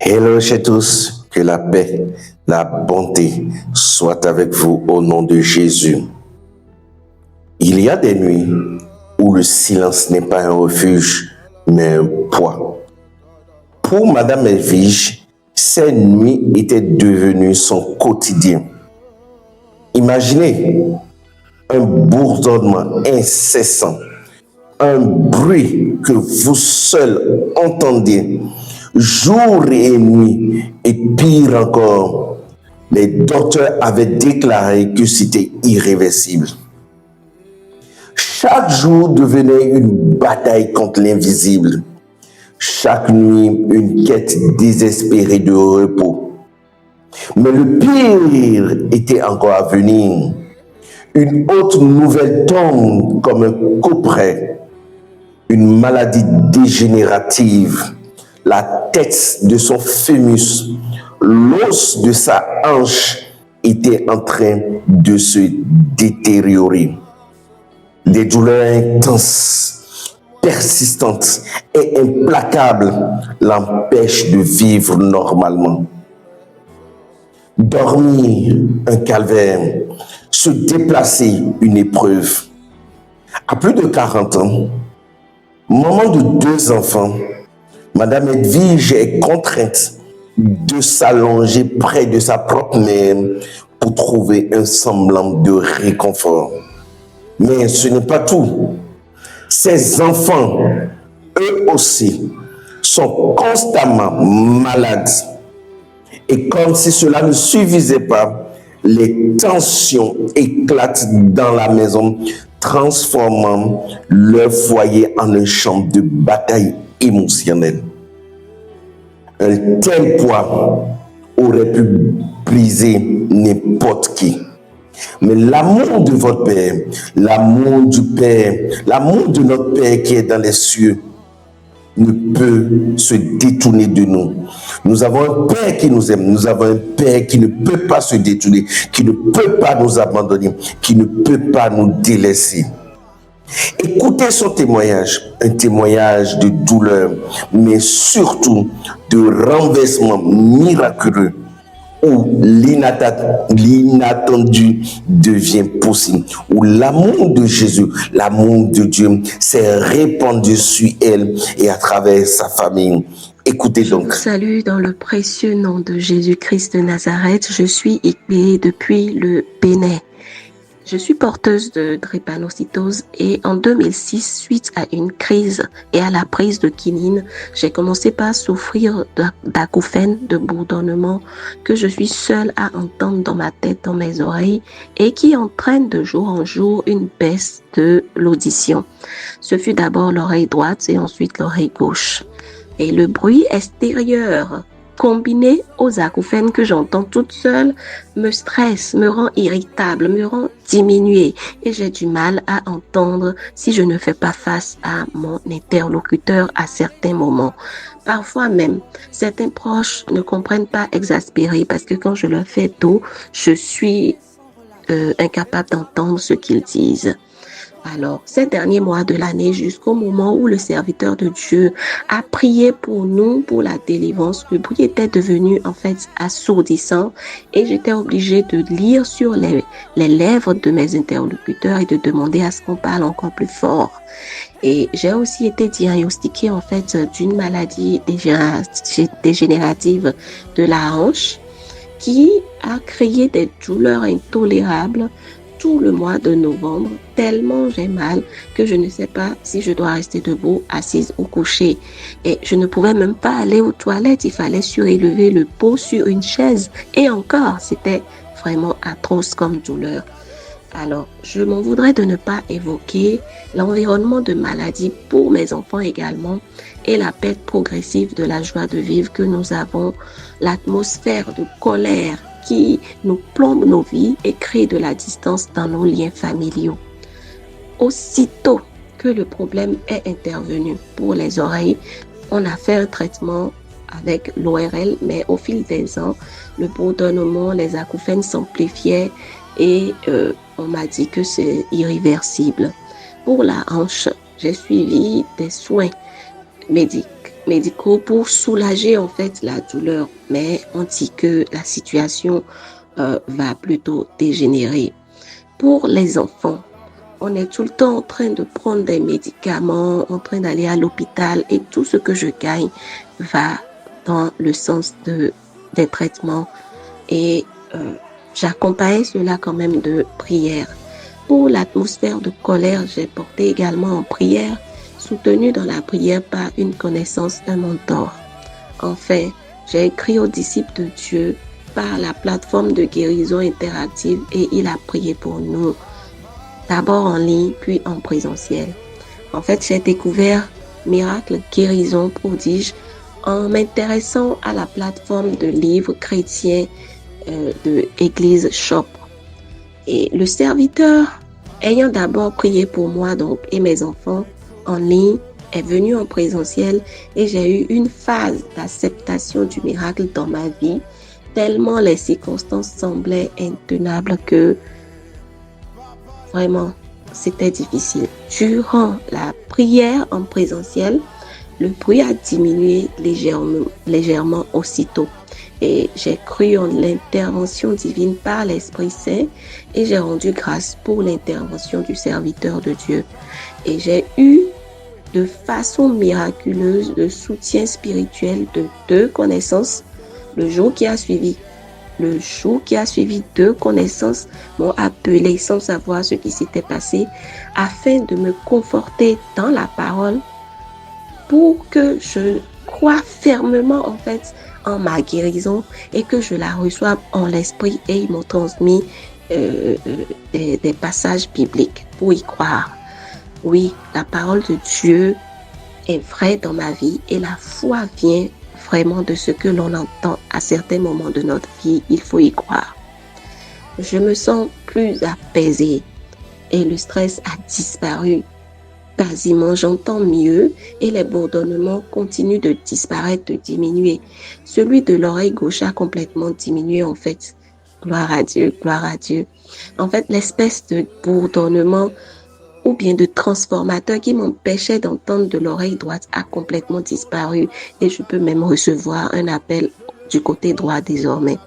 Hello chez tous, que la paix, la bonté soient avec vous au nom de Jésus. Il y a des nuits où le silence n'est pas un refuge, mais un poids. Pour Madame Elvige, ces nuits étaient devenues son quotidien. Imaginez un bourdonnement incessant, un bruit que vous seul entendiez jour et nuit, et pire encore, les docteurs avaient déclaré que c'était irréversible. Chaque jour devenait une bataille contre l'invisible. Chaque nuit, une quête désespérée de repos. Mais le pire était encore à venir. Une autre nouvelle tombe comme un couperet. Une maladie dégénérative. La tête de son fémus, l'os de sa hanche était en train de se détériorer. Des douleurs intenses, persistantes et implacables l'empêchent de vivre normalement. Dormir, un calvaire, se déplacer, une épreuve. À plus de 40 ans, maman de 2 enfants, Madame Edwige est contrainte de s'allonger près de sa propre mère pour trouver un semblant de réconfort. Mais ce n'est pas tout. Ses enfants, eux aussi, sont constamment malades. Et comme si cela ne suffisait pas, les tensions éclatent dans la maison, transformant leur foyer en un champ de bataille émotionnelle. Un tel poids aurait pu briser n'importe qui. Mais l'amour de votre Père, l'amour du Père, l'amour de notre Père qui est dans les cieux, ne peut se détourner de nous. Nous avons un Père qui nous aime, nous avons un Père qui ne peut pas se détourner, qui ne peut pas nous abandonner, qui ne peut pas nous délaisser. Écoutez son témoignage, un témoignage de douleur, mais surtout de renversement miraculeux où l'inattendu devient possible, où l'amour de Jésus, l'amour de Dieu s'est répandu sur elle et à travers sa famille. Écoutez donc. Salut dans le précieux nom de Jésus-Christ de Nazareth. Je suis Ikbé depuis le Bénin. Je suis porteuse de drépanocytose et en 2006, suite à une crise et à la prise de quinine, j'ai commencé par souffrir d'acouphènes, de bourdonnements que je suis seule à entendre dans ma tête, dans mes oreilles et qui entraînent de jour en jour une baisse de l'audition. Ce fut d'abord l'oreille droite et ensuite l'oreille gauche. Et le bruit extérieur combiné aux acouphènes que j'entends toute seule, me stresse, me rend irritable, me rend diminuée et j'ai du mal à entendre si je ne fais pas face à mon interlocuteur à certains moments. Parfois même, certains proches ne comprennent pas exaspérés parce que quand je leur fais dos, je suis incapable d'entendre ce qu'ils disent. Alors, ces derniers mois de l'année, jusqu'au moment où le serviteur de Dieu a prié pour nous, pour la délivrance, le bruit était devenu en fait assourdissant et j'étais obligée de lire sur les lèvres de mes interlocuteurs et de demander à ce qu'on parle encore plus fort. Et j'ai aussi été diagnostiquée en fait d'une maladie dégénérative de la hanche qui a créé des douleurs intolérables tout le mois de novembre, tellement j'ai mal que je ne sais pas si je dois rester debout, assise ou couchée. Et je ne pouvais même pas aller aux toilettes, il fallait surélever le pot sur une chaise. Et encore, c'était vraiment atroce comme douleur. Alors, je m'en voudrais de ne pas évoquer l'environnement de maladie pour mes enfants également et la perte progressive de la joie de vivre que nous avons, l'atmosphère de colère qui nous plombe nos vies et crée de la distance dans nos liens familiaux. Aussitôt que le problème est intervenu pour les oreilles, on a fait un traitement avec l'ORL, mais au fil des ans, le bourdonnement, les acouphènes s'amplifiaient et on m'a dit que c'est irréversible. Pour la hanche, j'ai suivi des soins médicaux pour soulager en fait la douleur. Mais on dit que la situation va plutôt dégénérer. Pour les enfants, on est tout le temps en train de prendre des médicaments, en train d'aller à l'hôpital et tout ce que je gagne va dans le sens des traitements et j'accompagne cela quand même de prière. Pour l'atmosphère de colère, j'ai porté également en prière, soutenu dans la prière par une connaissance, un mentor. Enfin, j'ai écrit aux disciples de Dieu par la plateforme de guérison interactive et il a prié pour nous, d'abord en ligne, puis en présentiel. En fait, j'ai découvert Miracle, Guérison, Prodige en m'intéressant à la plateforme de livres chrétiens de Église Shop. Et le serviteur, ayant d'abord prié pour moi donc et mes enfants en ligne, est venu en présentiel et j'ai eu une phase d'acceptation du miracle dans ma vie, tellement les circonstances semblaient intenables que vraiment c'était difficile. Durant la prière en présentiel, le bruit a diminué légèrement aussitôt. Et j'ai cru en l'intervention divine par l'Esprit Saint et j'ai rendu grâce pour l'intervention du serviteur de Dieu. Et j'ai eu de façon miraculeuse le soutien spirituel de 2 connaissances le jour qui a suivi. Le jour qui a suivi, 2 connaissances m'ont appelé sans savoir ce qui s'était passé afin de me conforter dans la parole pour que je croie fermement en fait en ma guérison et que je la reçoive en l'esprit et ils m'ont transmis des passages bibliques pour y croire. Oui, la parole de Dieu est vraie dans ma vie et la foi vient vraiment de ce que l'on entend à certains moments de notre vie. Il faut y croire. Je me sens plus apaisée et le stress a disparu. Quasiment, j'entends mieux et les bourdonnements continuent de disparaître, de diminuer. Celui de l'oreille gauche a complètement diminué en fait. Gloire à Dieu, gloire à Dieu. En fait, l'espèce de bourdonnement ou bien de transformateur qui m'empêchait d'entendre de l'oreille droite a complètement disparu et je peux même recevoir un appel du côté droit désormais.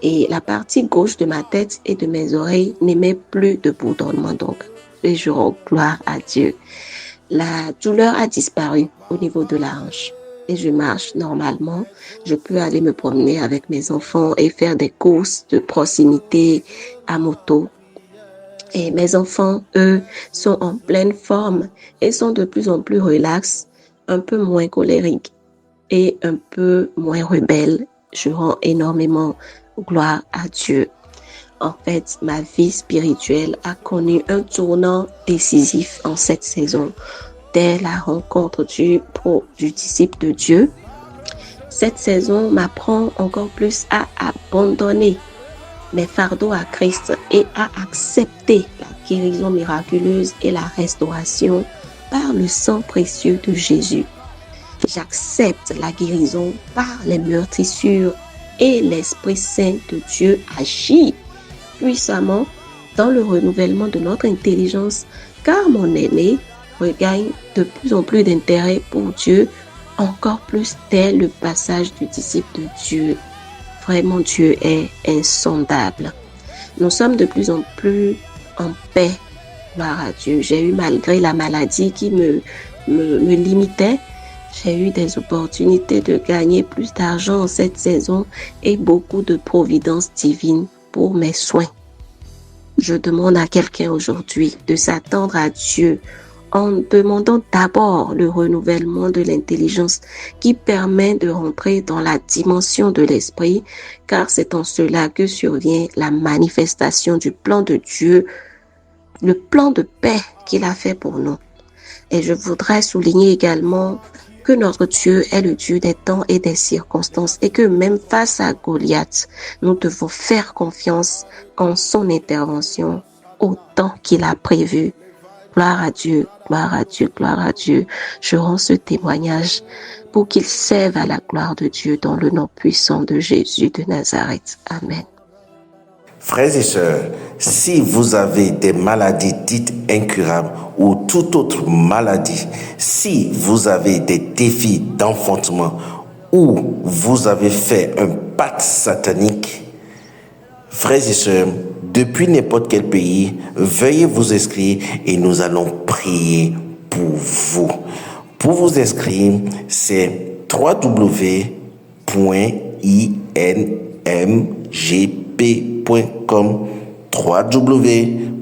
Et la partie gauche de ma tête et de mes oreilles n'émet plus de bourdonnement donc. Et je rends gloire à Dieu. La douleur a disparu au niveau de la hanche et je marche normalement. Je peux aller me promener avec mes enfants et faire des courses de proximité à moto. Et mes enfants, eux, sont en pleine forme et sont de plus en plus relax, un peu moins colériques et un peu moins rebelles. Je rends énormément gloire à Dieu. En fait, ma vie spirituelle a connu un tournant décisif en cette saison. Dès la rencontre du disciple de Dieu, cette saison m'apprend encore plus à abandonner mes fardeaux à Christ et à accepter la guérison miraculeuse et la restauration par le sang précieux de Jésus. J'accepte la guérison par les meurtrissures et l'Esprit Saint de Dieu agit puissamment dans le renouvellement de notre intelligence, car mon aîné regagne de plus en plus d'intérêt pour Dieu, encore plus dès le passage du disciple de Dieu. Vraiment, Dieu est insondable. Nous sommes de plus en plus en paix, gloire à Dieu. J'ai eu, malgré la maladie qui me limitait, j'ai eu des opportunités de gagner plus d'argent en cette saison et beaucoup de providence divine pour mes soins. Je demande à quelqu'un aujourd'hui de s'attendre à Dieu en demandant d'abord le renouvellement de l'intelligence qui permet de rentrer dans la dimension de l'esprit, car c'est en cela que survient la manifestation du plan de Dieu, le plan de paix qu'il a fait pour nous. Et je voudrais souligner également que notre Dieu est le Dieu des temps et des circonstances et que même face à Goliath, nous devons faire confiance en son intervention au temps qu'il a prévu. Gloire à Dieu, gloire à Dieu, gloire à Dieu. Je rends ce témoignage pour qu'il serve à la gloire de Dieu dans le nom puissant de Jésus de Nazareth. Amen. Frères et sœurs, si vous avez des maladies dites incurables ou toute autre maladie, si vous avez des défis d'enfantement ou vous avez fait un pacte satanique, frères et sœurs, depuis n'importe quel pays, veuillez vous inscrire et nous allons prier pour vous. Pour vous inscrire, c'est www.inmgp.com www.inmgp.com